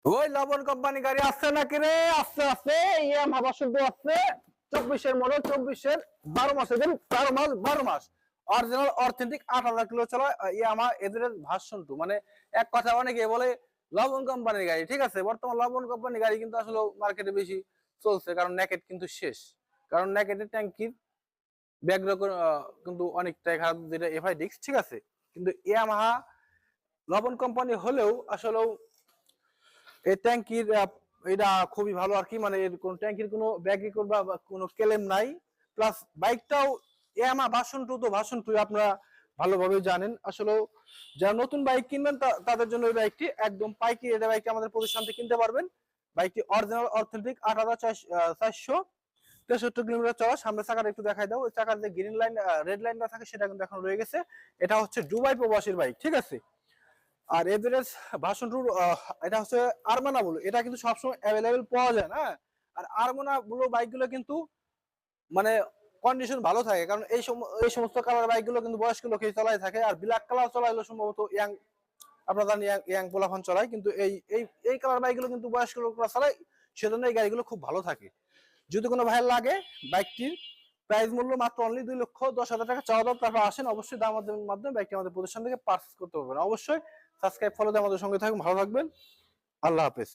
ওই লবণ কোম্পানি গাড়ি আসছে নাকি রে? আসছে আসছে, ইয়ামাহা ভার্সন 2 আসছে। 24 এর মডেল, 24 এর 12 মাসের দিন, 12 মাস অরিজিনাল অথেন্টিক 8000 কিলো চলা ইয়ামাহা এদের ভার্সন 2। মানে এক কথা অনেকে বলে লবণ কোম্পানির গাড়ি, ঠিক আছে। বর্তমান লবণ কোম্পানির গাড়ি কিন্তু আসলে মার্কেটে বেশি চলছে, কারণ নেকেট কিন্তু শেষ। কারণ নেকেটের ট্যাঙ্কির ব্যাকগ্রাউন্ড কিন্তু অনেকটাই খারাপ, যেটা এফআই ডিক্স, ঠিক আছে। কিন্তু ইয়ামাহা লবণ কোম্পানি হলেও আসলেও এই ট্যাঙ্কির এটা খুবই ভালো আর কি। মানে এর কোন ট্যাঙ্কির কোনো ব্যাক রেকর্ড বা কোনো ক্লেম নাই। প্লাস বাইকটাও ইয়ামাহা ভার্সন 2, তো ভার্সন 2 আপনারা ভালোভাবে জানেন। আসলে যারা নতুন বাইক কিনবেন তাদের জন্য এই বাইকটি একদম পাইকারি রেটে বাইকটি আমাদের প্রতিষ্ঠান থেকে কিনতে পারবেন। বাইকটি অরিজিনাল অথেন্টিক 8463 কিলোমিটার চলা। সামনের চাকাটা একটু দেখাই দাও। ওই চাকার যে গ্রিন লাইন রেড লাইনটা থাকে সেটা কিন্তু এখন রয়ে গেছে। এটা হচ্ছে দুবাই প্রবাসীর বাইক, ঠিক আছে। আর এভারেজ ভার্সন 2 এটা হচ্ছে আরমানা বলে, এটা কিন্তু সবসময় অ্যাভেলেবেল পাওয়া যায় না। আর আরমানা গুলো বাইকগুলো কিন্তু মানে কন্ডিশন ভালো থাকে, কারণ এই সমস্ত কালার বাইকগুলো কিন্তু বয়স্ক লোকই চালাই থাকে। আর ব্ল্যাক কালার চলাইলো সম্ভবত ইয়াং, আপনারা জানেন ইয়াং পোলাফান চলায়, কিন্তু এই এই এই কালার বাইকগুলো কিন্তু বয়স্ক লোকরা চালায়। সেজন্য এই গাড়িগুলো খুব ভালো থাকে। যদি কোনো ভাইয়ের লাগে, বাইকটির প্রাইস মূল্য মাত্র অনলি 2,10,000 টাকা চাওয়া দাও। তারপর আসেন, অবশ্যই দাম মাধ্যমে বাইকটি আমাদের প্রতিষ্ঠান থেকে পারচেজ করতে পারবেন। অবশ্যই সাবস্ক্রাইব ফলো দিয়ে আমাদের সঙ্গে থাকুন। ভালো থাকবেন। আল্লাহ হাফেজ।